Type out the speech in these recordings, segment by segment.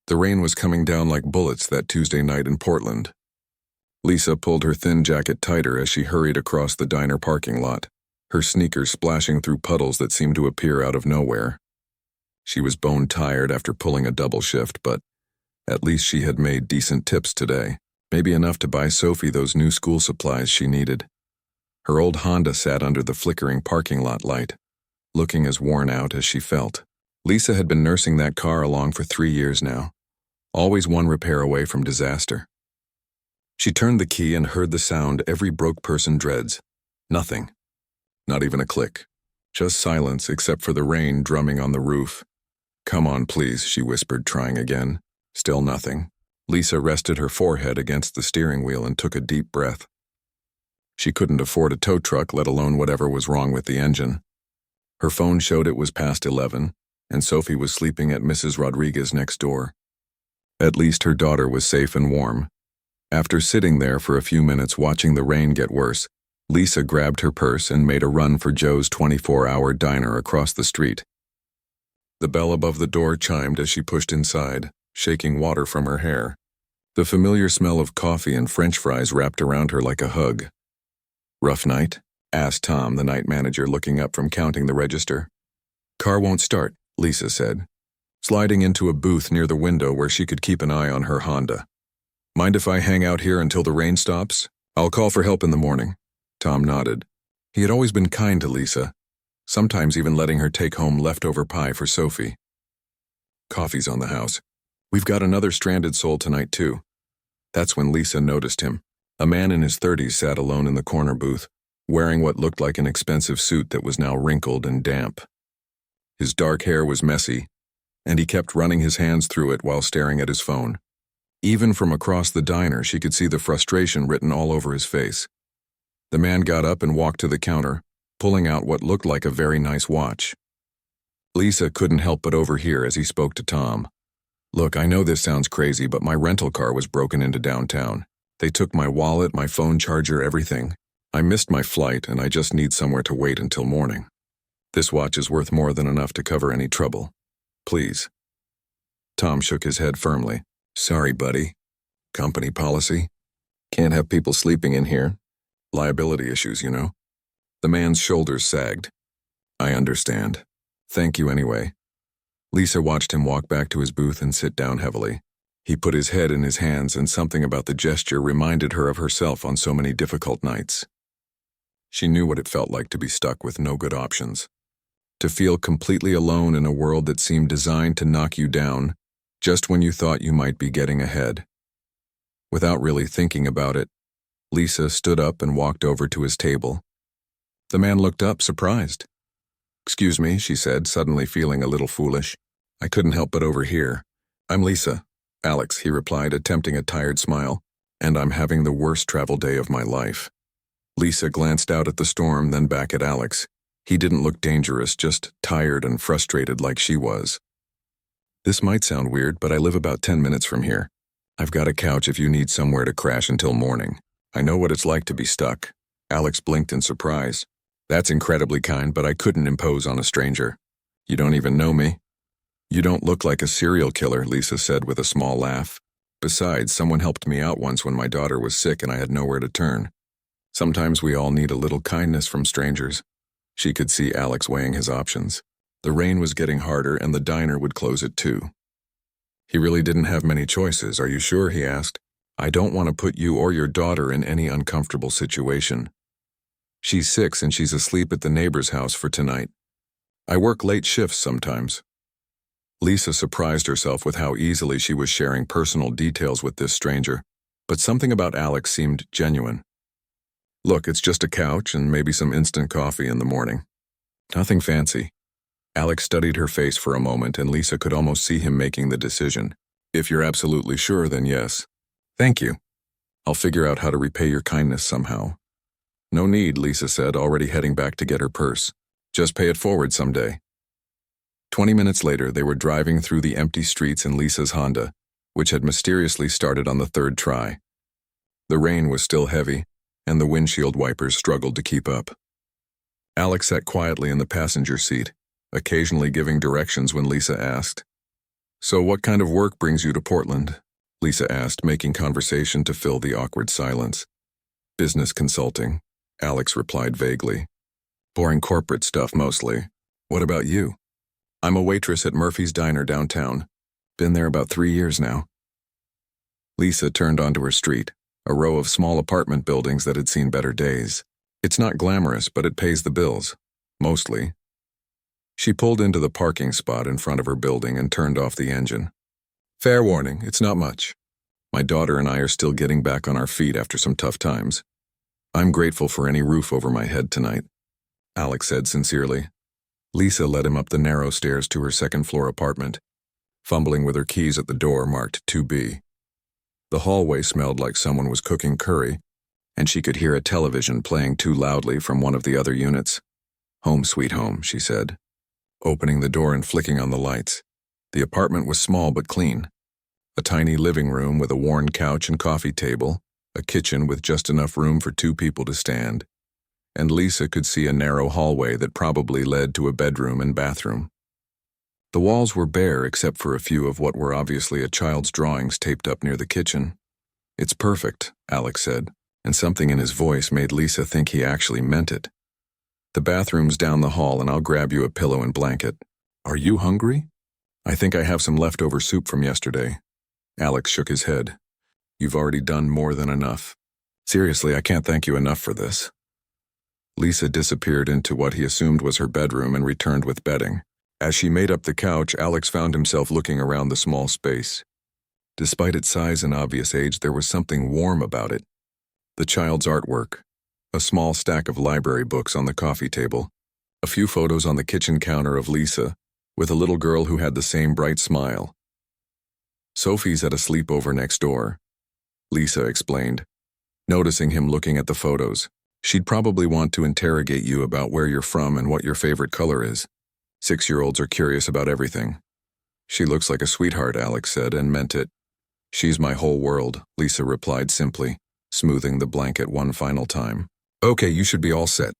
The rain was coming down like bullets that Tuesday night in Portland. Lisa pulled her thin jacket tighter as she hurried across the diner parking lot, her sneakers splashing through puddles that seemed to appear out of nowhere. She was bone-tired after pulling a double shift, but at least she had made decent tips today, maybe enough to buy Sophie those new school supplies she needed. Her old Honda sat under the flickering parking lot light, looking as worn out as she felt. Lisa had been nursing that car along for 3 years now, always one repair away from disaster. She turned the key and heard the sound every broke person dreads. Nothing. Not even a click. Just silence except for the rain drumming on the roof. "Come on, please," she whispered, trying again. Still nothing. Lisa rested her forehead against the steering wheel and took a deep breath. She couldn't afford a tow truck, let alone whatever was wrong with the engine. Her phone showed it was past 11, and Sophie was sleeping at Mrs. Rodriguez next door. At least her daughter was safe and warm. After sitting there for a few minutes watching the rain get worse, Lisa grabbed her purse and made a run for Joe's 24-hour diner across the street. The bell above the door chimed as she pushed inside, shaking water from her hair. The familiar smell of coffee and French fries wrapped around her like a hug. "Rough night?" asked Tom, the night manager, looking up from counting the register. "Car won't start," Lisa said, sliding into a booth near the window where she could keep an eye on her Honda. "Mind if I hang out here until the rain stops? I'll call for help in the morning." Tom nodded. He had always been kind to Lisa, sometimes even letting her take home leftover pie for Sophie. "Coffee's on the house. We've got another stranded soul tonight, too." That's when Lisa noticed him. A man in his 30s sat alone in the corner booth, wearing what looked like an expensive suit that was now wrinkled and damp. His dark hair was messy, and he kept running his hands through it while staring at his phone. Even from across the diner, she could see the frustration written all over his face. The man got up and walked to the counter, pulling out what looked like a very nice watch. Lisa couldn't help but overhear as he spoke to Tom. "Look, I know this sounds crazy, but my rental car was broken into downtown. They took my wallet, my phone charger, everything. I missed my flight, and I just need somewhere to wait until morning. This watch is worth more than enough to cover any trouble. Please." Tom shook his head firmly. "Sorry, buddy. Company policy. Can't have people sleeping in here. Liability issues, you know." The man's shoulders sagged. "I understand. Thank you anyway." Lisa watched him walk back to his booth and sit down heavily. He put his head in his hands, and something about the gesture reminded her of herself on so many difficult nights. She knew what it felt like to be stuck with no good options. To feel completely alone in a world that seemed designed to knock you down just when you thought you might be getting ahead. Without really thinking about it, Lisa stood up and walked over to his table. The man looked up, surprised. "Excuse me," she said, suddenly feeling a little foolish. "I couldn't help but overhear." "I'm Lisa." "Alex," he replied, attempting a tired smile. "And I'm having the worst travel day of my life." Lisa glanced out at the storm, then back at Alex. He didn't look dangerous, just tired and frustrated like she was. "This might sound weird, but I live about 10 minutes from here. I've got a couch if you need somewhere to crash until morning. I know what it's like to be stuck." Alex blinked in surprise. "That's incredibly kind, but I couldn't impose on a stranger. You don't even know me." "You don't look like a serial killer," Lisa said with a small laugh. "Besides, someone helped me out once when my daughter was sick and I had nowhere to turn. Sometimes we all need a little kindness from strangers." She could see Alex weighing his options. The rain was getting harder and the diner would close at 2. He really didn't have many choices. "Are you sure?" he asked. "I don't want to put you or your daughter in any uncomfortable situation. She's 6 and she's asleep at the neighbor's house for tonight. I work late shifts sometimes." Lisa surprised herself with how easily she was sharing personal details with this stranger, but something about Alex seemed genuine. "Look, it's just a couch and maybe some instant coffee in the morning. Nothing fancy." Alex studied her face for a moment, and Lisa could almost see him making the decision. "If you're absolutely sure, then yes." "Thank you. I'll figure out how to repay your kindness somehow." "No need," Lisa said, already heading back to get her purse. "Just pay it forward someday." 20 minutes later, they were driving through the empty streets in Lisa's Honda, which had mysteriously started on the 3rd try. The rain was still heavy, and the windshield wipers struggled to keep up. Alex sat quietly in the passenger seat, occasionally giving directions when Lisa asked. So what kind of work brings you to Portland? Lisa asked, making conversation to fill the awkward silence. Business consulting, Alex replied vaguely. Boring corporate stuff mostly. What about you? I'm a waitress at Murphy's Diner downtown. Been there about 3 years now. Lisa turned onto her street, a row of small apartment buildings that had seen better days. It's not glamorous, but it pays the bills. Mostly. She pulled into the parking spot in front of her building and turned off the engine. Fair warning, it's not much. My daughter and I are still getting back on our feet after some tough times. I'm grateful for any roof over my head tonight, Alex said sincerely. Lisa led him up the narrow stairs to her second-floor apartment, fumbling with her keys at the door marked 2B. The hallway smelled like someone was cooking curry, and she could hear a television playing too loudly from one of the other units. Home sweet home, she said, opening the door and flicking on the lights. The apartment was small but clean. A tiny living room with a worn couch and coffee table, a kitchen with just enough room for 2 people to stand, and Lisa could see a narrow hallway that probably led to a bedroom and bathroom. The walls were bare except for a few of what were obviously a child's drawings taped up near the kitchen. It's perfect, Alex said, and something in his voice made Lisa think he actually meant it. The bathroom's down the hall and I'll grab you a pillow and blanket. Are you hungry? I think I have some leftover soup from yesterday. Alex shook his head. You've already done more than enough. Seriously, I can't thank you enough for this. Lisa disappeared into what he assumed was her bedroom and returned with bedding. As she made up the couch, Alex found himself looking around the small space. Despite its size and obvious age, there was something warm about it. The child's artwork, a small stack of library books on the coffee table, a few photos on the kitchen counter of Lisa, with a little girl who had the same bright smile. Sophie's at a sleepover next door, Lisa explained, noticing him looking at the photos. She'd probably want to interrogate you about where you're from and what your favorite color is. 6-year-olds are curious about everything. She looks like a sweetheart, Alex said, and meant it. She's my whole world, Lisa replied simply, smoothing the blanket one final time. Okay, you should be all set.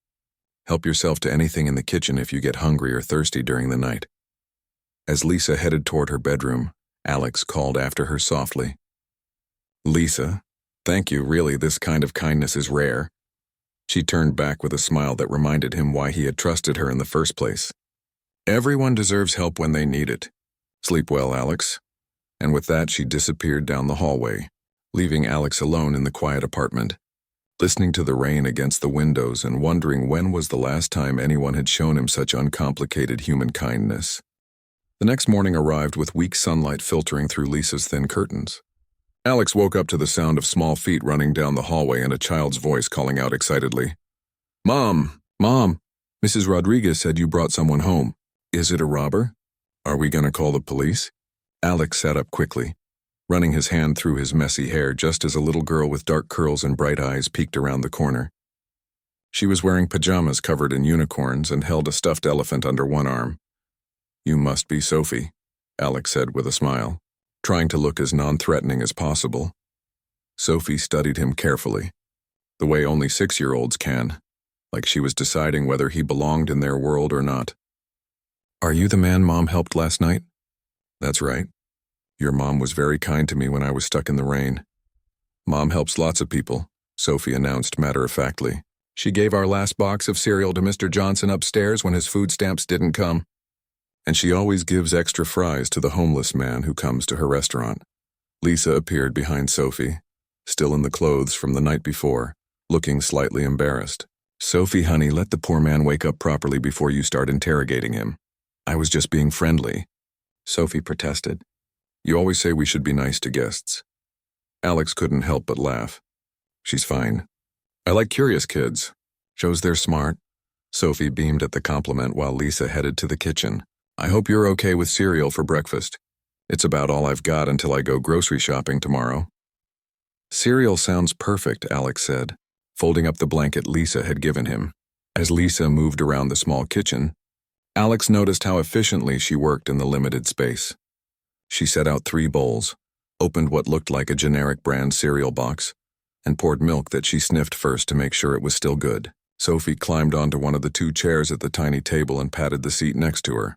Help yourself to anything in the kitchen if you get hungry or thirsty during the night. As Lisa headed toward her bedroom, Alex called after her softly. Lisa, thank you, really, this kind of kindness is rare. She turned back with a smile that reminded him why he had trusted her in the first place. Everyone deserves help when they need it. Sleep well, Alex. And with that, she disappeared down the hallway, leaving Alex alone in the quiet apartment, listening to the rain against the windows and wondering when was the last time anyone had shown him such uncomplicated human kindness. The next morning arrived with weak sunlight filtering through Lisa's thin curtains. Alex woke up to the sound of small feet running down the hallway and a child's voice calling out excitedly. Mom! Mom! Mrs. Rodriguez said you brought someone home. Is it a robber? Are we gonna call the police? Alex sat up quickly, running his hand through his messy hair just as a little girl with dark curls and bright eyes peeked around the corner. She was wearing pajamas covered in unicorns and held a stuffed elephant under one arm. You must be Sophie, Alex said with a smile, trying to look as non-threatening as possible. Sophie studied him carefully, the way only 6-year-olds can, like she was deciding whether he belonged in their world or not. Are you the man Mom helped last night? That's right. Your mom was very kind to me when I was stuck in the rain. Mom helps lots of people, Sophie announced matter-of-factly. She gave our last box of cereal to Mr. Johnson upstairs when his food stamps didn't come. And she always gives extra fries to the homeless man who comes to her restaurant. Lisa appeared behind Sophie, still in the clothes from the night before, looking slightly embarrassed. Sophie, honey, let the poor man wake up properly before you start interrogating him. I was just being friendly, Sophie protested. You always say we should be nice to guests. Alex couldn't help but laugh. She's fine. I like curious kids. Shows they're smart. Sophie beamed at the compliment while Lisa headed to the kitchen. I hope you're okay with cereal for breakfast. It's about all I've got until I go grocery shopping tomorrow. Cereal sounds perfect, Alex said, folding up the blanket Lisa had given him. As Lisa moved around the small kitchen, Alex noticed how efficiently she worked in the limited space. She set out 3 bowls, opened what looked like a generic brand cereal box, and poured milk that she sniffed first to make sure it was still good. Sophie climbed onto one of the 2 chairs at the tiny table and patted the seat next to her.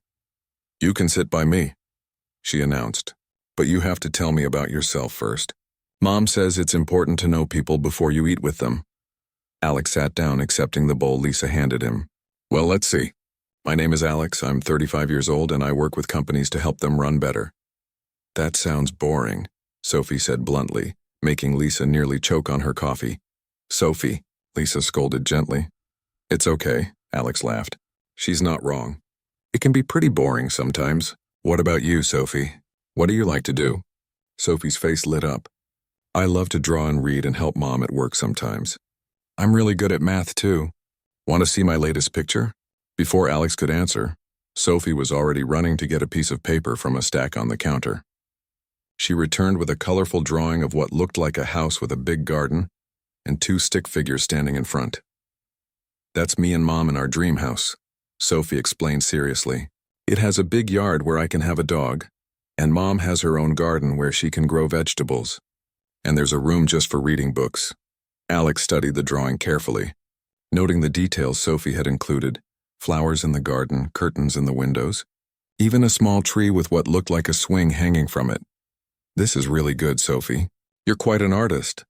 You can sit by me. she announced. But you have to tell me about yourself first. Mom says it's important to know people before you eat with them. Alex sat down, accepting the bowl Lisa handed him. Well, let's see. My name is Alex, I'm 35 years old, and I work with companies to help them run better. That sounds boring, Sophie said bluntly, making Lisa nearly choke on her coffee. Sophie, Lisa scolded gently. It's okay, Alex laughed. She's not wrong. It can be pretty boring sometimes. What about you, Sophie? What do you like to do? Sophie's face lit up. I love to draw and read and help Mom at work sometimes. I'm really good at math, too. Want to see my latest picture? Before Alex could answer, Sophie was already running to get a piece of paper from a stack on the counter. She returned with a colorful drawing of what looked like a house with a big garden and 2 stick figures standing in front. That's me and Mom in our dream house, Sophie explained seriously. It has a big yard where I can have a dog, and Mom has her own garden where she can grow vegetables. And there's a room just for reading books. Alex studied the drawing carefully, noting the details Sophie had included: flowers in the garden, curtains in the windows, even a small tree with what looked like a swing hanging from it. This is really good, Sophie. You're quite an artist.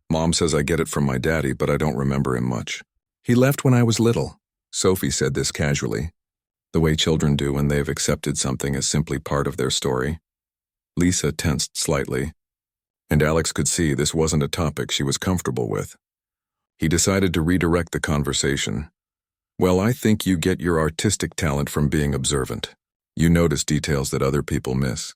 Mom says I get it from my daddy, but I don't remember him much. He left when I was little. Sophie said this casually, the way children do when they've accepted something as simply part of their story. Lisa tensed slightly, and Alex could see this wasn't a topic she was comfortable with. He decided to redirect the conversation. Well, I think you get your artistic talent from being observant. You notice details that other people miss.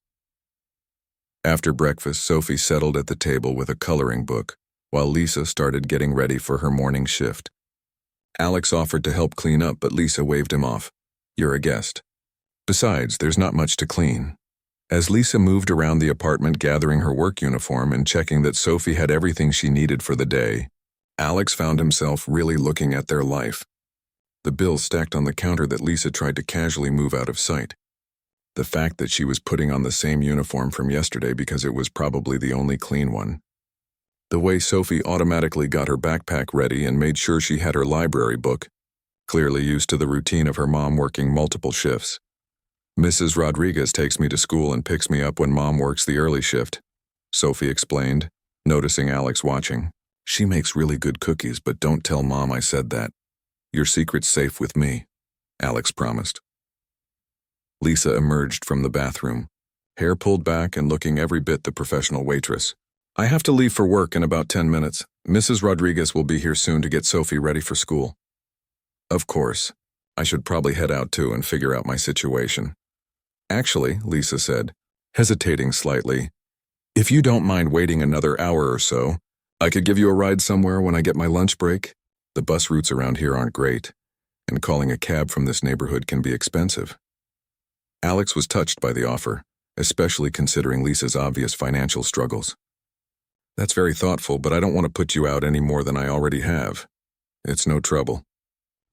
After breakfast, Sophie settled at the table with a coloring book, while Lisa started getting ready for her morning shift. Alex offered to help clean up, but Lisa waved him off. You're a guest. Besides, there's not much to clean. As Lisa moved around the apartment gathering her work uniform and checking that Sophie had everything she needed for the day, Alex found himself really looking at their life. The bills stacked on the counter that Lisa tried to casually move out of sight. The fact that she was putting on the same uniform from yesterday because it was probably the only clean one. The way Sophie automatically got her backpack ready and made sure she had her library book, clearly used to the routine of her mom working multiple shifts. Mrs. Rodriguez takes me to school and picks me up when Mom works the early shift, Sophie explained, noticing Alex watching. She makes really good cookies, but don't tell Mom I said that. Your secret's safe with me, Alex promised. Lisa emerged from the bathroom, hair pulled back and looking every bit the professional waitress. I have to leave for work in about 10 minutes. Mrs. Rodriguez will be here soon to get Sophie ready for school. Of course. I should probably head out too and figure out my situation. Actually, Lisa said, hesitating slightly, if you don't mind waiting another hour or so, I could give you a ride somewhere when I get my lunch break. The bus routes around here aren't great, and calling a cab from this neighborhood can be expensive. Alex was touched by the offer, especially considering Lisa's obvious financial struggles. That's very thoughtful, but I don't want to put you out any more than I already have. It's no trouble.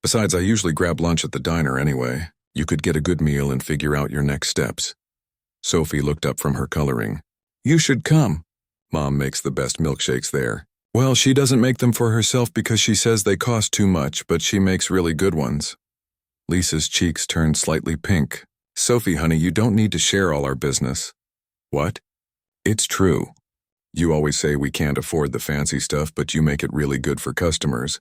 Besides, I usually grab lunch at the diner anyway. You could get a good meal and figure out your next steps. Sophie looked up from her coloring. You should come. Mom makes the best milkshakes there. Well, she doesn't make them for herself because she says they cost too much, but she makes really good ones. Lisa's cheeks turned slightly pink. Sophie, honey, you don't need to share all our business. What? It's true. You always say we can't afford the fancy stuff, but you make it really good for customers.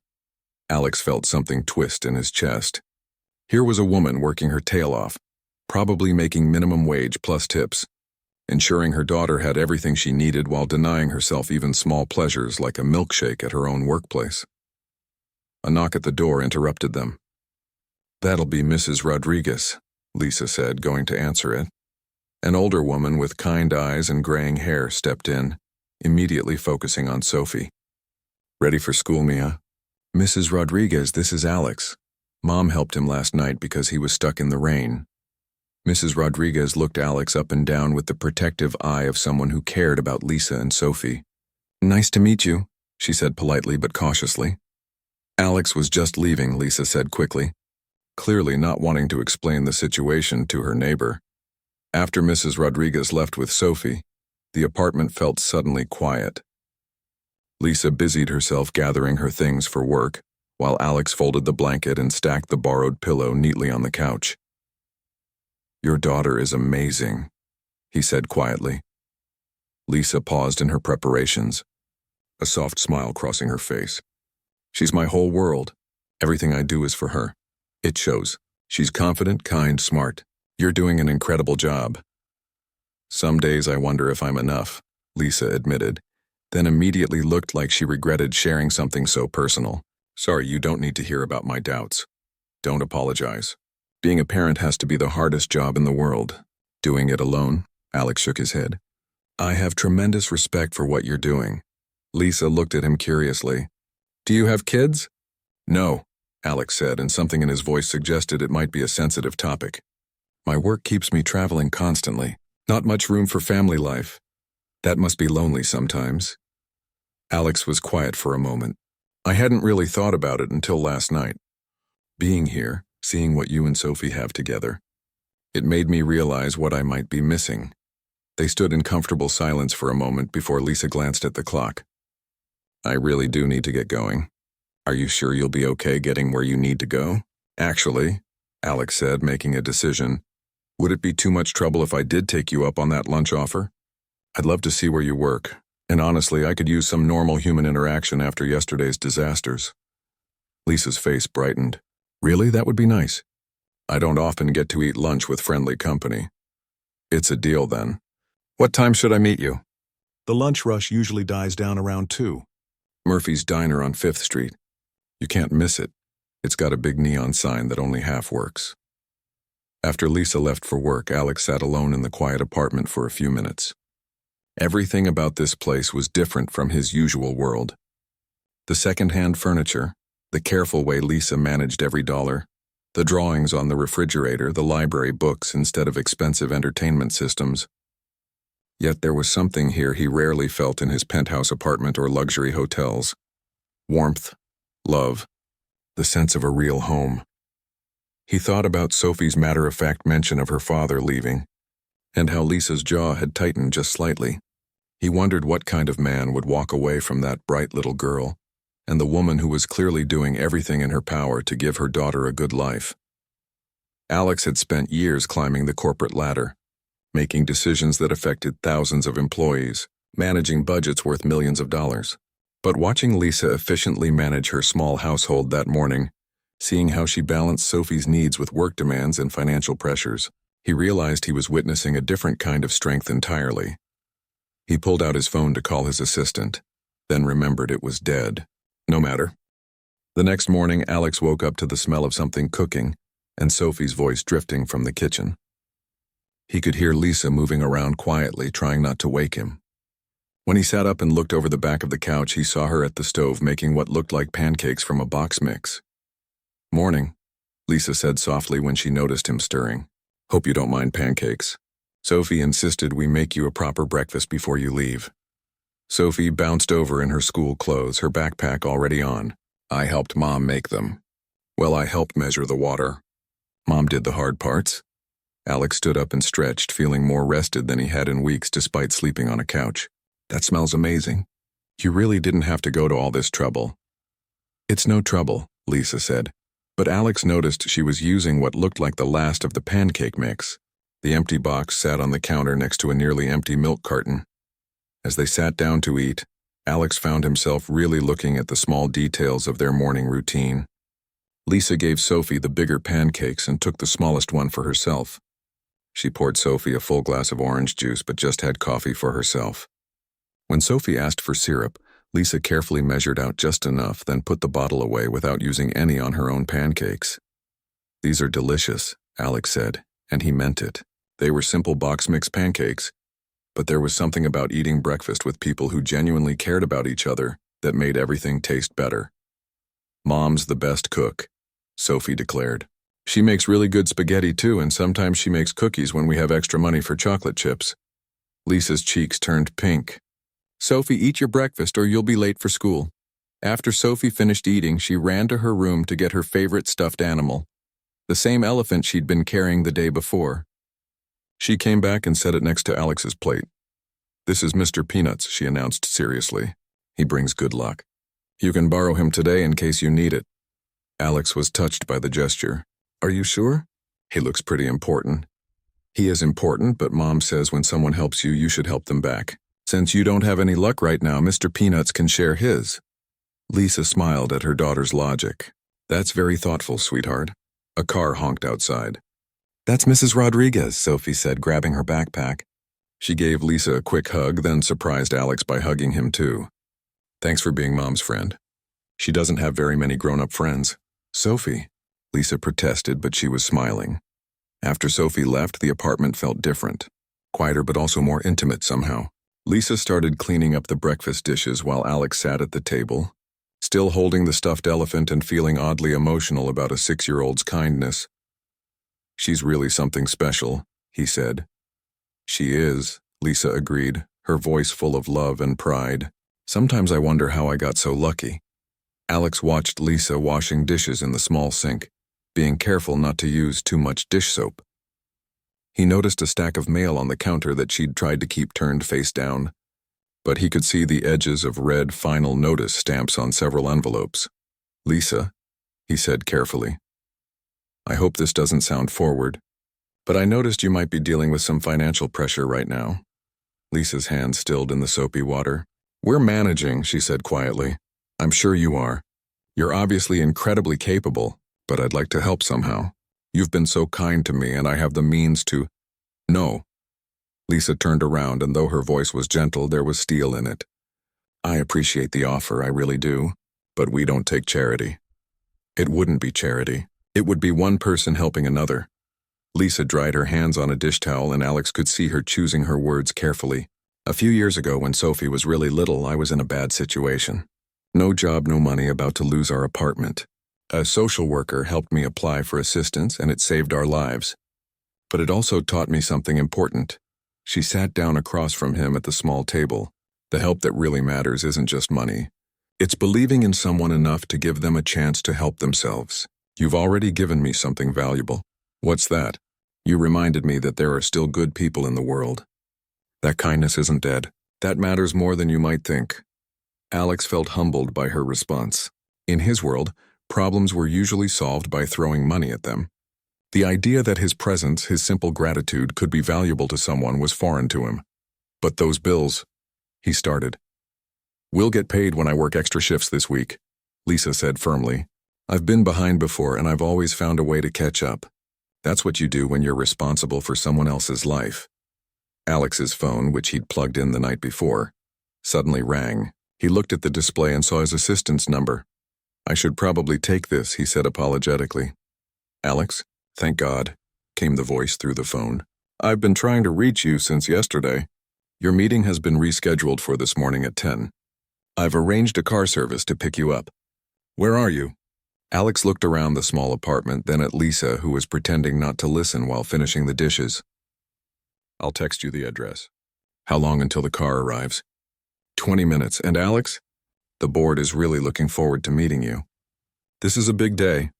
Alex felt something twist in his chest. Here was a woman working her tail off, probably making minimum wage plus tips, ensuring her daughter had everything she needed while denying herself even small pleasures like a milkshake at her own workplace. A knock at the door interrupted them. That'll be Mrs. Rodriguez, Lisa said, going to answer it. An older woman with kind eyes and graying hair stepped in, immediately focusing on Sophie. Ready for school, Mia? Mrs. Rodriguez, this is Alex. Mom helped him last night because he was stuck in the rain. Mrs. Rodriguez looked Alex up and down with the protective eye of someone who cared about Lisa and Sophie. Nice to meet you, she said politely but cautiously. Alex was just leaving, Lisa said quickly, clearly not wanting to explain the situation to her neighbor. After Mrs. Rodriguez left with Sophie, the apartment felt suddenly quiet. Lisa busied herself gathering her things for work, while Alex folded the blanket and stacked the borrowed pillow neatly on the couch. Your daughter is amazing, he said quietly. Lisa paused in her preparations, a soft smile crossing her face. She's my whole world. Everything I do is for her. It shows. She's confident, kind, smart. You're doing an incredible job. Some days I wonder if I'm enough, Lisa admitted, then immediately looked like she regretted sharing something so personal. Sorry, you don't need to hear about my doubts. Don't apologize. Being a parent has to be the hardest job in the world. Doing it alone? Alex shook his head. I have tremendous respect for what you're doing. Lisa looked at him curiously. Do you have kids? No, Alex said, and something in his voice suggested it might be a sensitive topic. My work keeps me traveling constantly. Not much room for family life. That must be lonely sometimes. Alex was quiet for a moment. I hadn't really thought about it until last night. Being here, seeing what you and Sophie have together, it made me realize what I might be missing. They stood in comfortable silence for a moment before Lisa glanced at the clock. I really do need to get going. Are you sure you'll be okay getting where you need to go? Actually, Alex said, making a decision, would it be too much trouble if I did take you up on that lunch offer? I'd love to see where you work, and honestly, I could use some normal human interaction after yesterday's disasters. Lisa's face brightened. Really? That would be nice. I don't often get to eat lunch with friendly company. It's a deal then. What time should I meet you? The lunch rush usually dies down around 2. Murphy's Diner on 5th Street. You can't miss it. It's got a big neon sign that only half works. After Lisa left for work, Alex sat alone in the quiet apartment for a few minutes. Everything about this place was different from his usual world. The second-hand furniture, the careful way Lisa managed every dollar, the drawings on the refrigerator, the library books instead of expensive entertainment systems. Yet there was something here he rarely felt in his penthouse apartment or luxury hotels. Warmth, love, the sense of a real home. He thought about Sophie's matter-of-fact mention of her father leaving, and how Lisa's jaw had tightened just slightly. He wondered what kind of man would walk away from that bright little girl, and the woman who was clearly doing everything in her power to give her daughter a good life. Alex had spent years climbing the corporate ladder, making decisions that affected thousands of employees, managing budgets worth millions of dollars. But watching Lisa efficiently manage her small household that morning, seeing how she balanced Sophie's needs with work demands and financial pressures, he realized he was witnessing a different kind of strength entirely. He pulled out his phone to call his assistant, then remembered it was dead. No matter. The next morning, Alex woke up to the smell of something cooking and Sophie's voice drifting from the kitchen. He could hear Lisa moving around quietly, trying not to wake him. When he sat up and looked over the back of the couch, he saw her at the stove making what looked like pancakes from a box mix. Morning, Lisa said softly when she noticed him stirring. Hope you don't mind pancakes. Sophie insisted we make you a proper breakfast before you leave. Sophie bounced over in her school clothes, her backpack already on. I helped Mom make them. Well, I helped measure the water. Mom did the hard parts. Alex stood up and stretched, feeling more rested than he had in weeks despite sleeping on a couch. That smells amazing. You really didn't have to go to all this trouble. It's no trouble, Lisa said. But Alex noticed she was using what looked like the last of the pancake mix. The empty box sat on the counter next to a nearly empty milk carton. As they sat down to eat, Alex found himself really looking at the small details of their morning routine. Lisa gave Sophie the bigger pancakes and took the smallest one for herself. She poured Sophie a full glass of orange juice but just had coffee for herself. When Sophie asked for syrup, Lisa carefully measured out just enough, then put the bottle away without using any on her own pancakes. These are delicious, Alex said, and he meant it. They were simple box mix pancakes, but there was something about eating breakfast with people who genuinely cared about each other that made everything taste better. Mom's the best cook, Sophie declared. She makes really good spaghetti too, and sometimes she makes cookies when we have extra money for chocolate chips. Lisa's cheeks turned pink. Sophie, eat your breakfast or you'll be late for school. After Sophie finished eating, she ran to her room to get her favorite stuffed animal, the same elephant she'd been carrying the day before. She came back and set it next to Alex's plate. This is Mr. Peanuts, she announced seriously. He brings good luck. You can borrow him today in case you need it. Alex was touched by the gesture. Are you sure? He looks pretty important. He is important, but Mom says when someone helps you, you should help them back. Since you don't have any luck right now, Mr. Peanuts can share his. Lisa smiled at her daughter's logic. That's very thoughtful, sweetheart. A car honked outside. That's Mrs. Rodriguez, Sophie said, grabbing her backpack. She gave Lisa a quick hug, then surprised Alex by hugging him too. Thanks for being Mom's friend. She doesn't have very many grown-up friends. Sophie, Lisa protested, but she was smiling. After Sophie left, the apartment felt different. Quieter but also more intimate somehow. Lisa started cleaning up the breakfast dishes while Alex sat at the table, still holding the stuffed elephant and feeling oddly emotional about a 6-year-old's kindness. She's really something special, he said. She is, Lisa agreed, her voice full of love and pride. Sometimes I wonder how I got so lucky. Alex watched Lisa washing dishes in the small sink, being careful not to use too much dish soap. He noticed a stack of mail on the counter that she'd tried to keep turned face down, but he could see the edges of red final notice stamps on several envelopes. Lisa, he said carefully, I hope this doesn't sound forward, but I noticed you might be dealing with some financial pressure right now. Lisa's hand stilled in the soapy water. We're managing, she said quietly. I'm sure you are. You're obviously incredibly capable, but I'd like to help somehow. You've been so kind to me and I have the means to… No. Lisa turned around and though her voice was gentle, there was steel in it. I appreciate the offer, I really do, but we don't take charity. It wouldn't be charity. It would be one person helping another. Lisa dried her hands on a dish towel and Alex could see her choosing her words carefully. A few years ago when Sophie was really little, I was in a bad situation. No job, no money, about to lose our apartment. A social worker helped me apply for assistance and it saved our lives. But it also taught me something important. She sat down across from him at the small table. The help that really matters isn't just money. It's believing in someone enough to give them a chance to help themselves. You've already given me something valuable. What's that? You reminded me that there are still good people in the world. That kindness isn't dead. That matters more than you might think. Alex felt humbled by her response. In his world, problems were usually solved by throwing money at them. The idea that his presence, his simple gratitude, could be valuable to someone was foreign to him. But those bills, he started. We'll get paid when I work extra shifts this week, Lisa said firmly. I've been behind before and I've always found a way to catch up. That's what you do when you're responsible for someone else's life. Alex's phone, which he'd plugged in the night before, suddenly rang. He looked at the display and saw his assistant's number. I should probably take this, he said apologetically. Alex? Thank God, came the voice through the phone. I've been trying to reach you since yesterday. Your meeting has been rescheduled for this morning at 10. I've arranged a car service to pick you up. Where are you? Alex looked around the small apartment, then at Lisa, who was pretending not to listen while finishing the dishes. I'll text you the address. How long until the car arrives? 20 minutes. And Alex? The board is really looking forward to meeting you. This is a big day.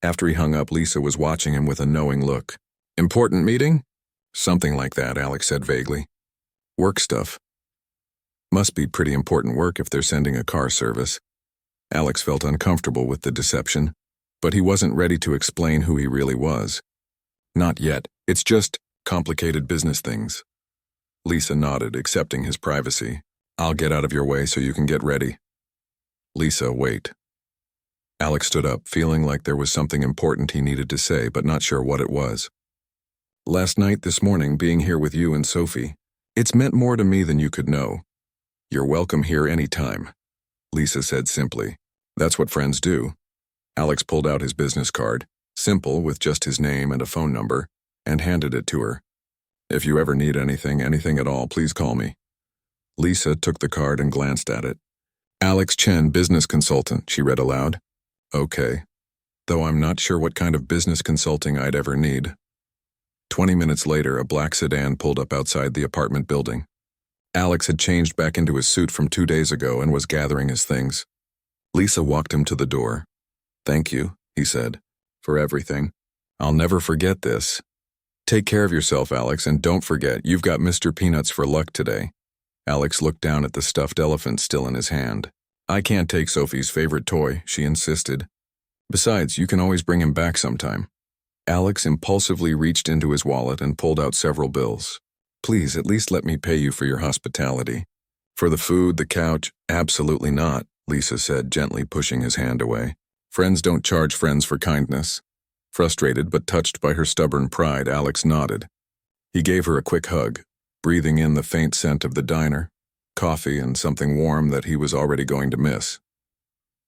After he hung up, Lisa was watching him with a knowing look. Important meeting? Something like that, Alex said vaguely. Work stuff. Must be pretty important work if they're sending a car service. Alex felt uncomfortable with the deception, but he wasn't ready to explain who he really was. Not yet. It's just complicated business things. Lisa nodded, accepting his privacy. I'll get out of your way so you can get ready. Lisa, wait. Alex stood up, feeling like there was something important he needed to say, but not sure what it was. Last night, this morning, being here with you and Sophie, it's meant more to me than you could know. You're welcome here anytime, Lisa said simply. That's what friends do. Alex pulled out his business card, simple with just his name and a phone number, and handed it to her. If you ever need anything at all, please call me. Lisa took the card and glanced at it. Alex Chen, business consultant, she read aloud. Okay. Though I'm not sure what kind of business consulting I'd ever need. 20 minutes later, a black sedan pulled up outside the apartment building. Alex had changed back into his suit from 2 days ago and was gathering his things. Lisa walked him to the door. Thank you, he said, for everything. I'll never forget this. Take care of yourself, Alex, and don't forget, you've got Mr. Peanuts for luck today. Alex looked down at the stuffed elephant still in his hand. I can't take Sophie's favorite toy, she insisted. Besides, you can always bring him back sometime. Alex impulsively reached into his wallet and pulled out several bills. Please, at least let me pay you for your hospitality. For the food, the couch, absolutely not, Lisa said, gently pushing his hand away. Friends don't charge friends for kindness. Frustrated but touched by her stubborn pride, Alex nodded. He gave her a quick hug, breathing in the faint scent of the diner, coffee and something warm that he was already going to miss.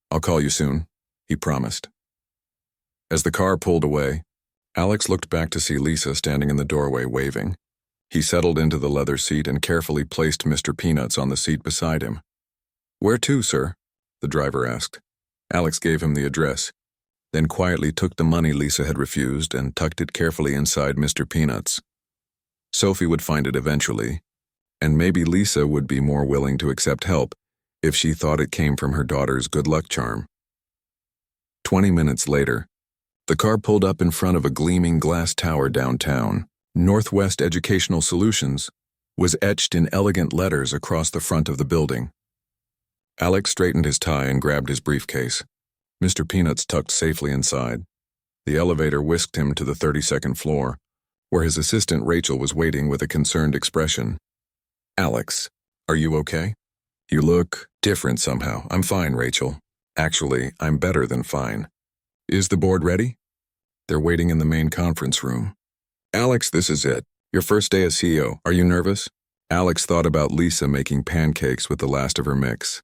I'll call you soon, he promised. As the car pulled away, Alex looked back to see Lisa standing in the doorway waving. He settled into the leather seat and carefully placed Mr. Peanuts on the seat beside him. Where to, sir? The driver asked. Alex gave him the address, then quietly took the money Lisa had refused and tucked it carefully inside Mr. Peanuts. Sophie would find it eventually, and maybe Lisa would be more willing to accept help if she thought it came from her daughter's good luck charm. 20 minutes later, the car pulled up in front of a gleaming glass tower downtown. Northwest Educational Solutions was etched in elegant letters across the front of the building. Alex straightened his tie and grabbed his briefcase. Mr. Peanuts tucked safely inside. The elevator whisked him to the 32nd floor, where his assistant Rachel was waiting with a concerned expression. Alex, are you okay? You look different somehow. I'm fine, Rachel. Actually, I'm better than fine. Is the board ready? They're waiting in the main conference room. Alex, this is it. Your first day as CEO. Are you nervous? Alex thought about Lisa making pancakes with the last of her mix,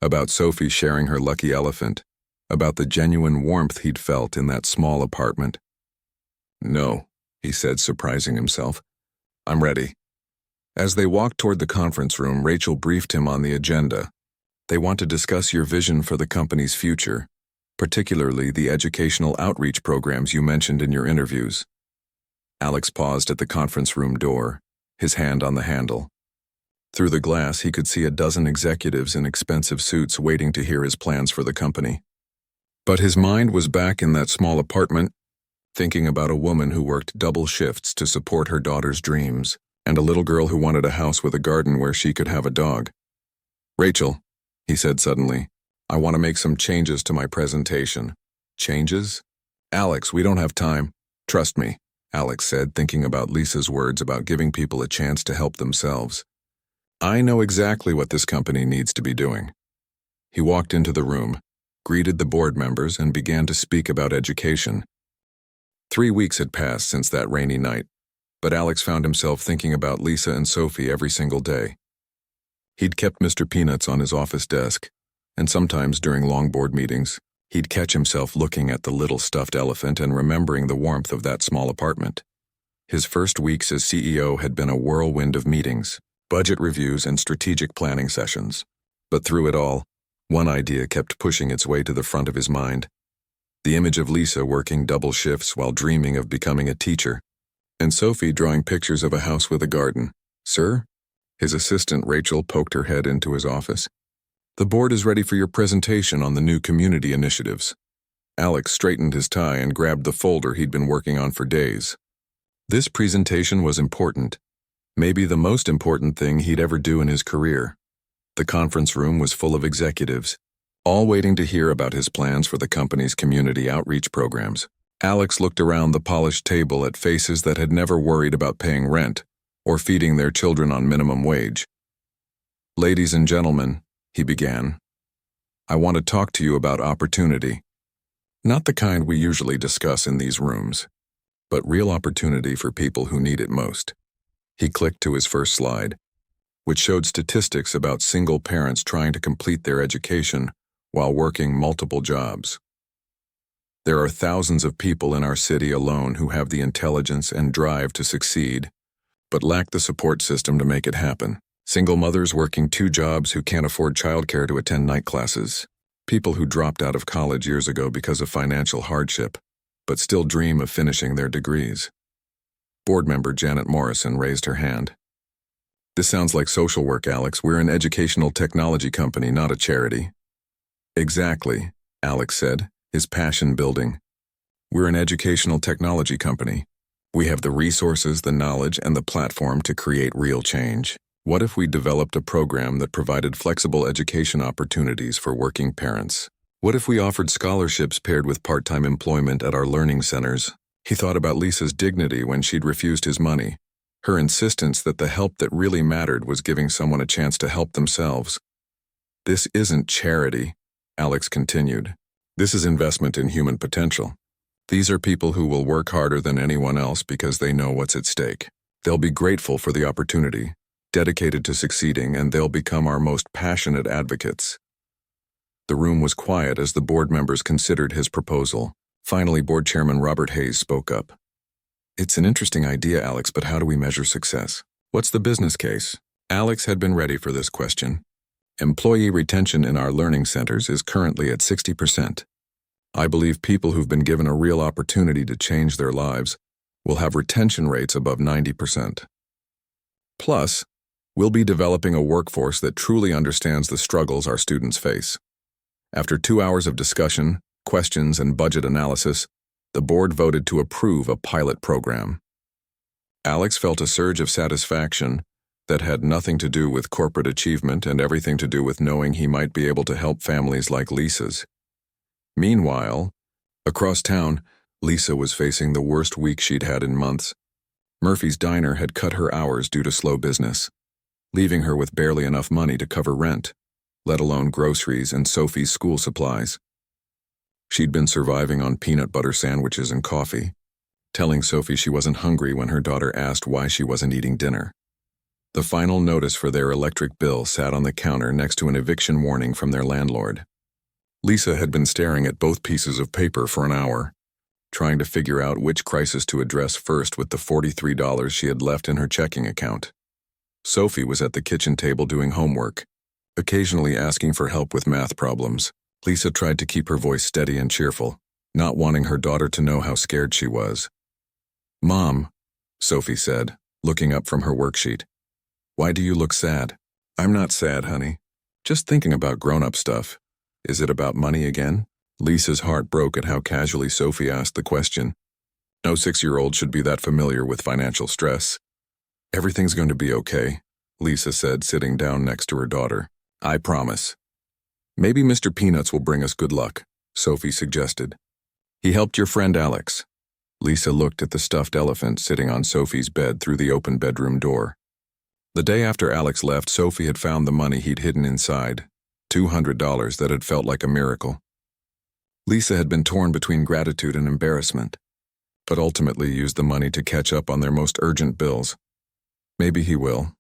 about Sophie sharing her lucky elephant, about the genuine warmth he'd felt in that small apartment. No, he said, surprising himself. I'm ready. As they walked toward the conference room, Rachel briefed him on the agenda. They want to discuss your vision for the company's future, particularly the educational outreach programs you mentioned in your interviews. Alex paused at the conference room door, his hand on the handle. Through the glass, he could see a dozen executives in expensive suits waiting to hear his plans for the company. But his mind was back in that small apartment, thinking about a woman who worked double shifts to support her daughter's dreams, and a little girl who wanted a house with a garden where she could have a dog. Rachel, he said suddenly, I want to make some changes to my presentation. Changes? Alex, we don't have time. Trust me, Alex said, thinking about Lisa's words about giving people a chance to help themselves. I know exactly what this company needs to be doing. He walked into the room, greeted the board members, and began to speak about education. 3 weeks had passed since that rainy night, but Alex found himself thinking about Lisa and Sophie every single day. He'd kept Mr. Peanuts on his office desk, and sometimes during long board meetings, he'd catch himself looking at the little stuffed elephant and remembering the warmth of that small apartment. His first weeks as CEO had been a whirlwind of meetings, budget reviews, and strategic planning sessions. But through it all, one idea kept pushing its way to the front of his mind. The image of Lisa working double shifts while dreaming of becoming a teacher, and Sophie drawing pictures of a house with a garden. Sir? His assistant Rachel poked her head into his office. The board is ready for your presentation on the new community initiatives. Alex straightened his tie and grabbed the folder he'd been working on for days. This presentation was important, maybe the most important thing he'd ever do in his career. The conference room was full of executives, all waiting to hear about his plans for the company's community outreach programs. Alex looked around the polished table at faces that had never worried about paying rent or feeding their children on minimum wage. Ladies and gentlemen, he began, I want to talk to you about opportunity. Not the kind we usually discuss in these rooms, but real opportunity for people who need it most. He clicked to his first slide, which showed statistics about single parents trying to complete their education while working multiple jobs. There are thousands of people in our city alone who have the intelligence and drive to succeed, but lack the support system to make it happen. Single mothers working 2 jobs who can't afford childcare to attend night classes. People who dropped out of college years ago because of financial hardship, but still dream of finishing their degrees. Board member Janet Morrison raised her hand. This sounds like social work, Alex. We're an educational technology company, not a charity. Exactly, Alex said, his passion building. We're an educational technology company. We have the resources, the knowledge, and the platform to create real change. What if we developed a program that provided flexible education opportunities for working parents? What if we offered scholarships paired with part-time employment at our learning centers? He thought about Lisa's dignity when she'd refused his money, her insistence that the help that really mattered was giving someone a chance to help themselves. "This isn't charity," Alex continued. "This is investment in human potential. These are people who will work harder than anyone else because they know what's at stake. They'll be grateful for the opportunity, dedicated to succeeding, and they'll become our most passionate advocates." The room was quiet as the board members considered his proposal. Finally, Board Chairman Robert Hayes spoke up. "It's an interesting idea, Alex, but how do we measure success? What's the business case?" Alex had been ready for this question. "Employee retention in our learning centers is currently at 60%. I believe people who've been given a real opportunity to change their lives will have retention rates above 90%. Plus, we'll be developing a workforce that truly understands the struggles our students face." After 2 hours of discussion, questions, and budget analysis, the board voted to approve a pilot program. Alex felt a surge of satisfaction that had nothing to do with corporate achievement and everything to do with knowing he might be able to help families like Lisa's. Meanwhile, across town, Lisa was facing the worst week she'd had in months. Murphy's Diner had cut her hours due to slow business, leaving her with barely enough money to cover rent, let alone groceries and Sophie's school supplies. She'd been surviving on peanut butter sandwiches and coffee, telling Sophie she wasn't hungry when her daughter asked why she wasn't eating dinner. The final notice for their electric bill sat on the counter next to an eviction warning from their landlord. Lisa had been staring at both pieces of paper for an hour, trying to figure out which crisis to address first with the $43 she had left in her checking account. Sophie was at the kitchen table doing homework, occasionally asking for help with math problems. Lisa tried to keep her voice steady and cheerful, not wanting her daughter to know how scared she was. "Mom," Sophie said, looking up from her worksheet. "Why do you look sad?" "I'm not sad, honey. Just thinking about grown-up stuff. Is it about money again?" Lisa's heart broke at how casually Sophie asked the question. No 6-year-old should be that familiar with financial stress. "Everything's going to be okay," Lisa said, sitting down next to her daughter. "I promise." "Maybe Mr. Peanuts will bring us good luck," Sophie suggested. "He helped your friend Alex." Lisa looked at the stuffed elephant sitting on Sophie's bed through the open bedroom door. The day after Alex left, Sophie had found the money he'd hidden inside, $200 that had felt like a miracle. Lisa had been torn between gratitude and embarrassment, but ultimately used the money to catch up on their most urgent bills. "Maybe he will,"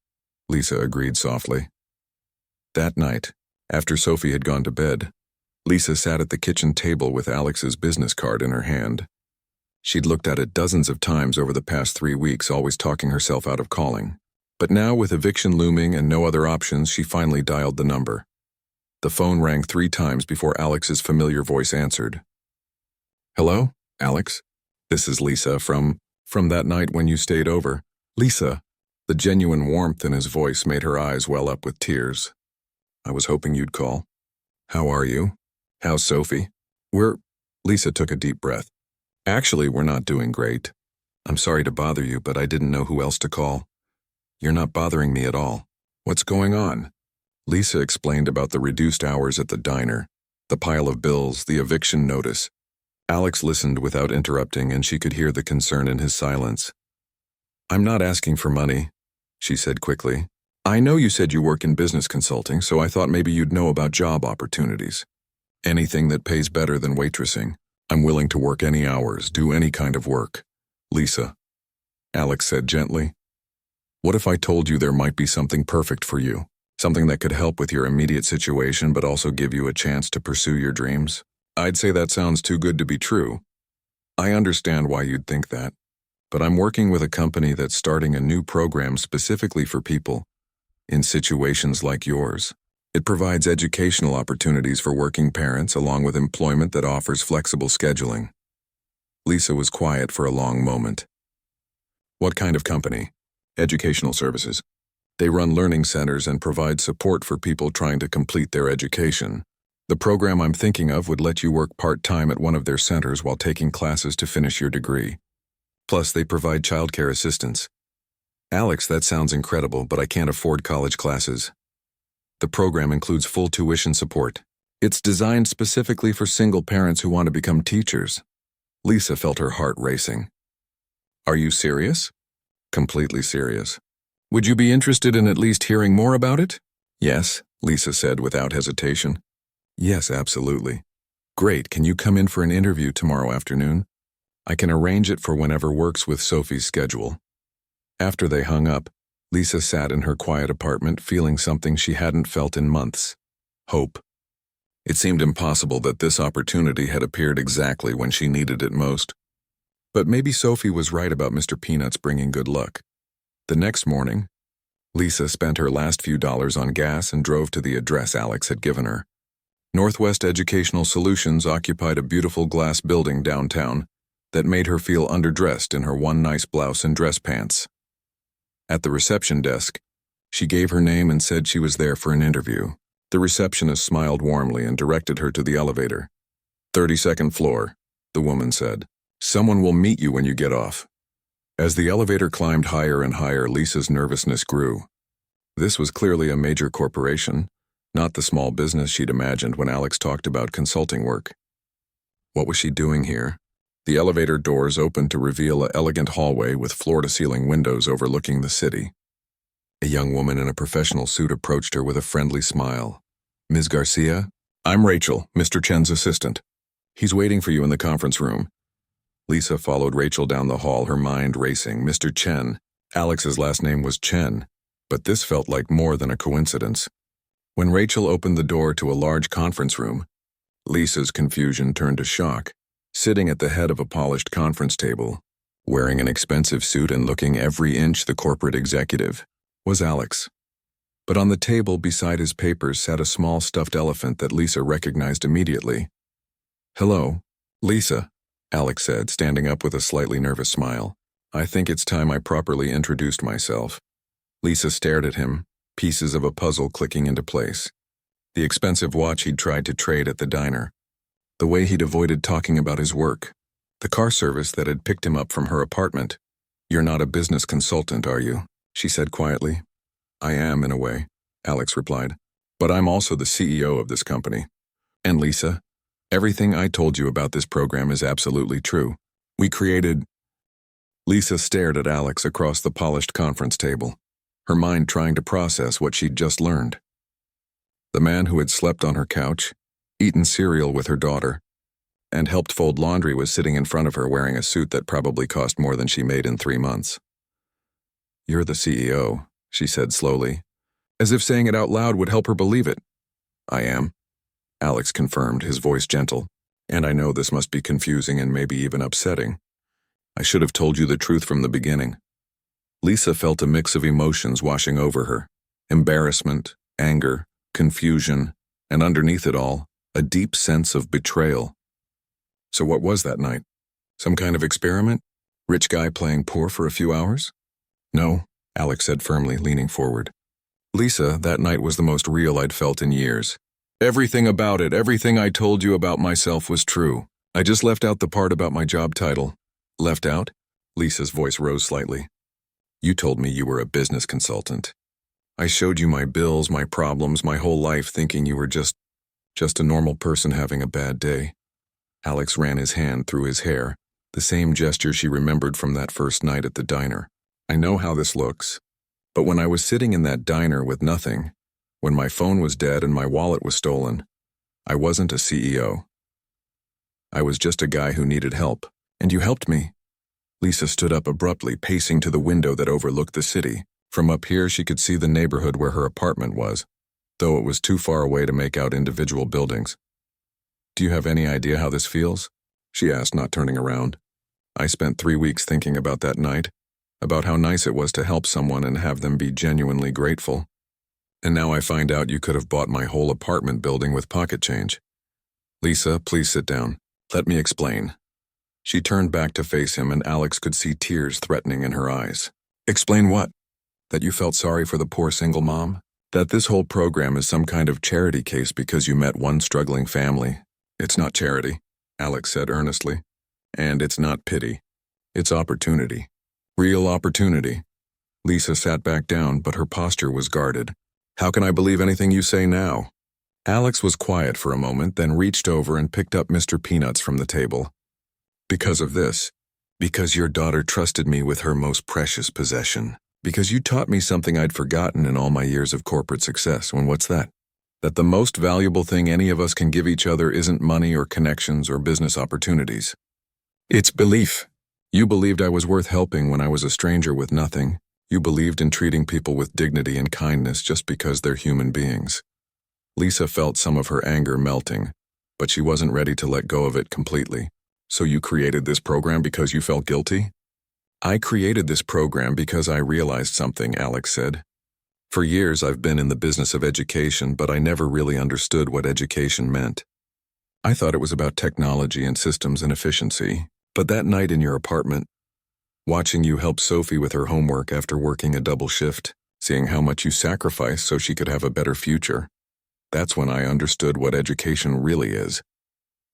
Lisa agreed softly. That night, after Sophie had gone to bed, Lisa sat at the kitchen table with Alex's business card in her hand. She'd looked at it dozens of times over the past 3 weeks, always talking herself out of calling. But now, with eviction looming and no other options, she finally dialed the number. The phone rang 3 times before Alex's familiar voice answered. "Hello, Alex? This is Lisa from that night when you stayed over." "Lisa." The genuine warmth in his voice made her eyes well up with tears. "I was hoping you'd call. How are you? How's Sophie?" Lisa took a deep breath. "Actually, we're not doing great. I'm sorry to bother you, but I didn't know who else to call. You're not bothering me at all. What's going on?" Lisa explained about the reduced hours at the diner, the pile of bills, the eviction notice. Alex listened without interrupting, and she could hear the concern in his silence. "I'm not asking for money," she said quickly. "I know you said you work in business consulting, so I thought maybe you'd know about job opportunities. Anything that pays better than waitressing. I'm willing to work any hours, do any kind of work." "Lisa," Alex said gently, "what if I told you there might be something perfect for you? Something that could help with your immediate situation but also give you a chance to pursue your dreams?" "I'd say that sounds too good to be true." "I understand why you'd think that, but I'm working with a company that's starting a new program specifically for people in situations like yours. It provides educational opportunities for working parents along with employment that offers flexible scheduling." Lisa was quiet for a long moment. "What kind of company?" "Educational services. They run learning centers and provide support for people trying to complete their education. The program I'm thinking of would let you work part-time at one of their centers while taking classes to finish your degree. Plus, they provide childcare assistance." "Alex, that sounds incredible, but I can't afford college classes." "The program includes full tuition support. It's designed specifically for single parents who want to become teachers." Lisa felt her heart racing. Are you serious? Completely serious. Would you be interested in at least hearing more about it? Yes, Lisa said without hesitation. Yes, absolutely. Great, can you come in for an interview tomorrow afternoon? I can arrange it for whenever works with Sophie's schedule. After they hung up, Lisa sat in her quiet apartment feeling something she hadn't felt in months. Hope. It seemed impossible that this opportunity had appeared exactly when she needed it most. But maybe Sophie was right about Mr. Peanuts bringing good luck. The next morning, Lisa spent her last few dollars on gas and drove to the address Alex had given her. Northwest Educational Solutions occupied a beautiful glass building downtown that made her feel underdressed in her one nice blouse and dress pants. At the reception desk, she gave her name and said she was there for an interview. The receptionist smiled warmly and directed her to the elevator. 32nd floor, the woman said. Someone will meet you when you get off. As the elevator climbed higher and higher, Lisa's nervousness grew. This was clearly a major corporation, not the small business she'd imagined when Alex talked about consulting work. What was she doing here? The elevator doors opened to reveal an elegant hallway with floor-to-ceiling windows overlooking the city. A young woman in a professional suit approached her with a friendly smile. Ms. Garcia? I'm Rachel, Mr. Chen's assistant. He's waiting for you in the conference room. Lisa followed Rachel down the hall, her mind racing. Mr. Chen. Alex's last name was Chen, but this felt like more than a coincidence. When Rachel opened the door to a large conference room, Lisa's confusion turned to shock. Sitting at the head of a polished conference table, wearing an expensive suit and looking every inch the corporate executive, was Alex. But on the table beside his papers sat a small stuffed elephant that Lisa recognized immediately. Hello, Lisa, Alex said, standing up with a slightly nervous smile. I think it's time I properly introduced myself. Lisa stared at him, pieces of a puzzle clicking into place. The expensive watch he'd tried to trade at the diner. The way he'd avoided talking about his work. The car service that had picked him up from her apartment. You're not a business consultant, are you? She said quietly. I am, in a way, Alex replied. But I'm also the CEO of this company. And Lisa, everything I told you about this program is absolutely true. We created... Lisa stared at Alex across the polished conference table, her mind trying to process what she'd just learned. The man who had slept on her couch, eaten cereal with her daughter, and helped fold laundry was sitting in front of her wearing a suit that probably cost more than she made in 3 months. You're the CEO, she said slowly, as if saying it out loud would help her believe it. I am, Alex confirmed, his voice gentle, and I know this must be confusing and maybe even upsetting. I should have told you the truth from the beginning. Lisa felt a mix of emotions washing over her, embarrassment, anger, confusion, and underneath it all, a deep sense of betrayal. So what was that night? Some kind of experiment? Rich guy playing poor for a few hours? No, Alex said firmly, leaning forward. Lisa, that night was the most real I'd felt in years. Everything about it, everything I told you about myself was true. I just left out the part about my job title. Left out? Lisa's voice rose slightly. You told me you were a business consultant. I showed you my bills, my problems, my whole life, thinking you were just a normal person having a bad day. Alex ran his hand through his hair, the same gesture she remembered from that first night at the diner. I know how this looks, but when I was sitting in that diner with nothing, when my phone was dead and my wallet was stolen, I wasn't a CEO. I was just a guy who needed help, and you helped me. Lisa stood up abruptly, pacing to the window that overlooked the city. From up here, she could see the neighborhood where her apartment was, though it was too far away to make out individual buildings. Do you have any idea how this feels? She asked, not turning around. I spent 3 weeks thinking about that night, about how nice it was to help someone and have them be genuinely grateful. And now I find out you could have bought my whole apartment building with pocket change. Lisa, please sit down. Let me explain. She turned back to face him, and Alex could see tears threatening in her eyes. Explain what? That you felt sorry for the poor single mom? That this whole program is some kind of charity case because you met one struggling family? It's not charity, Alex said earnestly. And it's not pity. It's opportunity. Real opportunity. Lisa sat back down, but her posture was guarded. How can I believe anything you say now? Alex was quiet for a moment, then reached over and picked up Mr. Peanuts from the table. Because of this, Because your daughter trusted me with her most precious possession. Because you taught me something I'd forgotten in all my years of corporate success. And what's that? That the most valuable thing any of us can give each other isn't money or connections or business opportunities. It's belief. You believed I was worth helping when I was a stranger with nothing. You believed in treating people with dignity and kindness just because they're human beings. Lisa felt some of her anger melting, but she wasn't ready to let go of it completely. So you created this program because you felt guilty? I created this program because I realized something, Alex said. For years I've been in the business of education, but I never really understood what education meant. I thought it was about technology and systems and efficiency. But that night in your apartment, watching you help Sophie with her homework after working a double shift, seeing how much you sacrificed so she could have a better future, that's when I understood what education really is.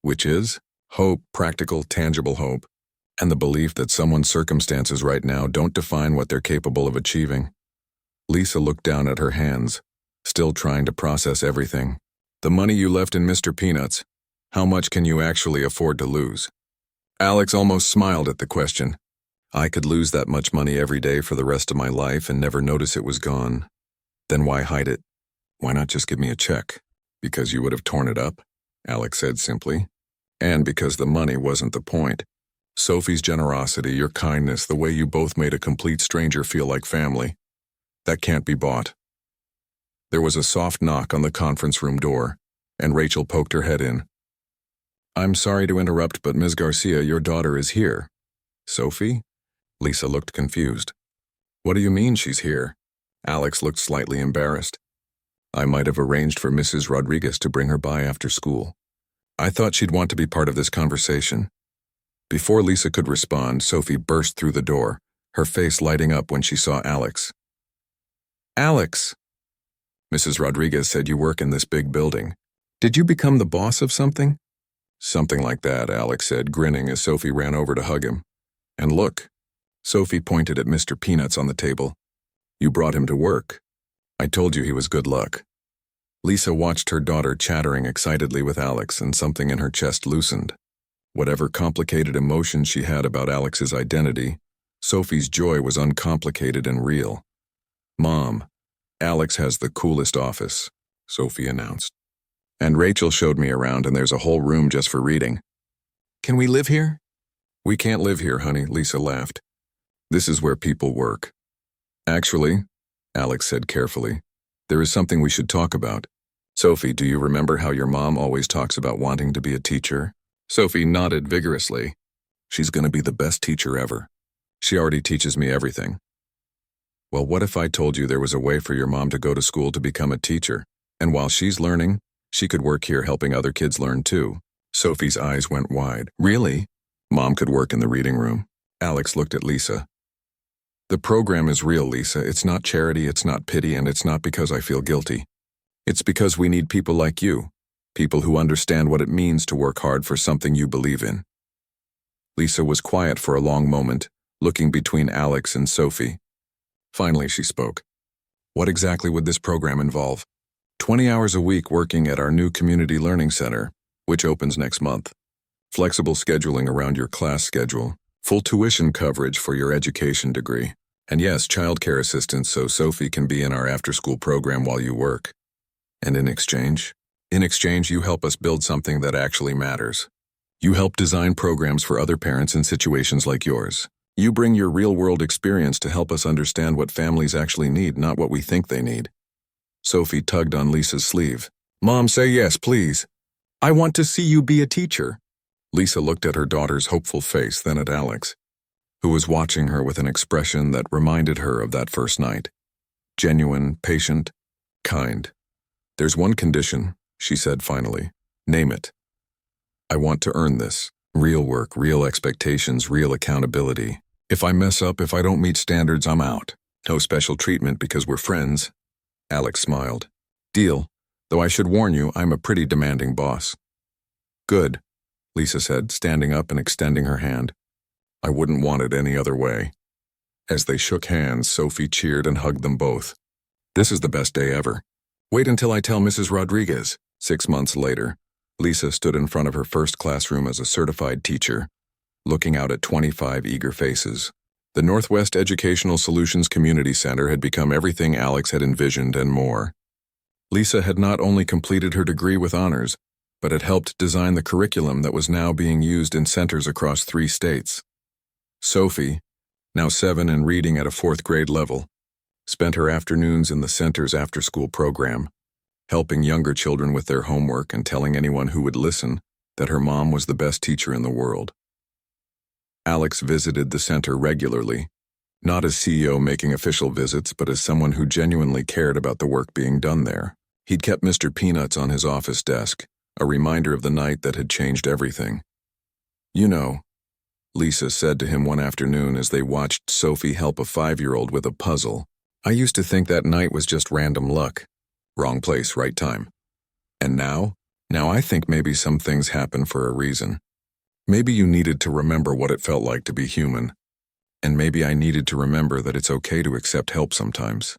Which is hope, practical, tangible hope, and the belief that someone's circumstances right now don't define what they're capable of achieving. Lisa looked down at her hands, still trying to process everything. The money you left in Mr. Peanuts, how much can you actually afford to lose? Alex almost smiled at the question. I could lose that much money every day for the rest of my life and never notice it was gone. Then why hide it? Why not just give me a check? Because you would have torn it up, Alex said simply. And because the money wasn't the point. Sophie's generosity, your kindness, the way you both made a complete stranger feel like family. That can't be bought. There was a soft knock on the conference room door, and Rachel poked her head in. I'm sorry to interrupt, but Ms. Garcia, your daughter is here. Sophie? Lisa looked confused. What do you mean she's here? Alex looked slightly embarrassed. I might have arranged for Mrs. Rodriguez to bring her by after school. I thought she'd want to be part of this conversation. Before Lisa could respond, Sophie burst through the door, her face lighting up when she saw Alex. Alex! Mrs. Rodriguez said you work in this big building. Did you become the boss of something? Something like that, Alex said, grinning as Sophie ran over to hug him. And look, Sophie pointed at Mr. Peanuts on the table. You brought him to work. I told you he was good luck. Lisa watched her daughter chattering excitedly with Alex, and something in her chest loosened. Whatever complicated emotions she had about Alex's identity, Sophie's joy was uncomplicated and real. Mom, Alex has the coolest office, Sophie announced. And Rachel showed me around, and there's a whole room just for reading. Can we live here? We can't live here, honey, Lisa laughed. This is where people work. Actually, Alex said carefully, there is something we should talk about. Sophie, do you remember how your mom always talks about wanting to be a teacher? Sophie nodded vigorously. She's going to be the best teacher ever. She already teaches me everything. Well, what if I told you there was a way for your mom to go to school to become a teacher, and while she's learning, she could work here helping other kids learn too? Sophie's eyes went wide. Really? Mom could work in the reading room. Alex looked at Lisa. The program is real, Lisa. It's not charity, it's not pity, and it's not because I feel guilty. It's because we need people like you, people who understand what it means to work hard for something you believe in. Lisa was quiet for a long moment, looking between Alex and Sophie. Finally, she spoke. What exactly would this program involve? 20 hours a week working at our new community learning center, which opens next month. Flexible scheduling around your class schedule. Full tuition coverage for your education degree. And yes, childcare assistance so Sophie can be in our after-school program while you work. And in exchange? In exchange, you help us build something that actually matters. You help design programs for other parents in situations like yours. You bring your real-world experience to help us understand what families actually need, not what we think they need. Sophie tugged on Lisa's sleeve. Mom, say yes, please. I want to see you be a teacher. Lisa looked at her daughter's hopeful face, then at Alex, who was watching her with an expression that reminded her of that first night. Genuine, patient, kind. There's one condition, she said finally. Name it. I want to earn this. Real work, real expectations, real accountability. If I mess up, if I don't meet standards, I'm out. No special treatment because we're friends. Alex smiled. Deal, though I should warn you, I'm a pretty demanding boss. Good, Lisa said, standing up and extending her hand. I wouldn't want it any other way. As they shook hands, Sophie cheered and hugged them both. This is the best day ever. Wait until I tell Mrs. Rodriguez. 6 months later, Lisa stood in front of her first classroom as a certified teacher. looking out at 25 eager faces. The Northwest Educational Solutions Community Center had become everything Alex had envisioned and more. Lisa had not only completed her degree with honors, but had helped design the curriculum that was now being used in centers across 3 states. Sophie, now 7 and reading at a 4th grade level, spent her afternoons in the center's after-school program, helping younger children with their homework and telling anyone who would listen that her mom was the best teacher in the world. Alex visited the center regularly, not as CEO making official visits, but as someone who genuinely cared about the work being done there. He'd kept Mr. Peanuts on his office desk, a reminder of the night that had changed everything. "You know," Lisa said to him one afternoon as they watched Sophie help a 5-year-old with a puzzle, "I used to think that night was just random luck. Wrong place, right time. And now I think maybe some things happen for a reason. Maybe you needed to remember what it felt like to be human. And maybe I needed to remember that it's okay to accept help sometimes."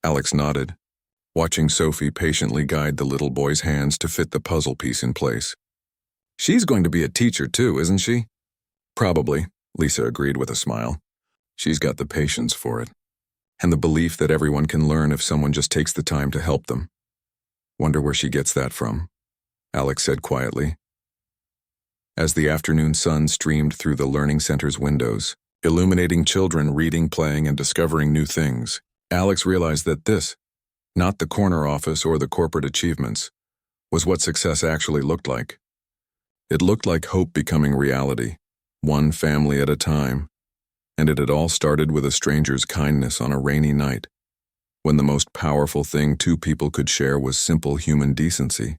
Alex nodded, watching Sophie patiently guide the little boy's hands to fit the puzzle piece in place. "She's going to be a teacher too, isn't she?" "Probably," Lisa agreed with a smile. "She's got the patience for it. And the belief that everyone can learn if someone just takes the time to help them. Wonder where she gets that from," Alex said quietly. As the afternoon sun streamed through the learning center's windows, illuminating children reading, playing, and discovering new things, Alex realized that this, not the corner office or the corporate achievements, was what success actually looked like. It looked like hope becoming reality, one family at a time, and it had all started with a stranger's kindness on a rainy night, when the most powerful thing 2 people could share was simple human decency.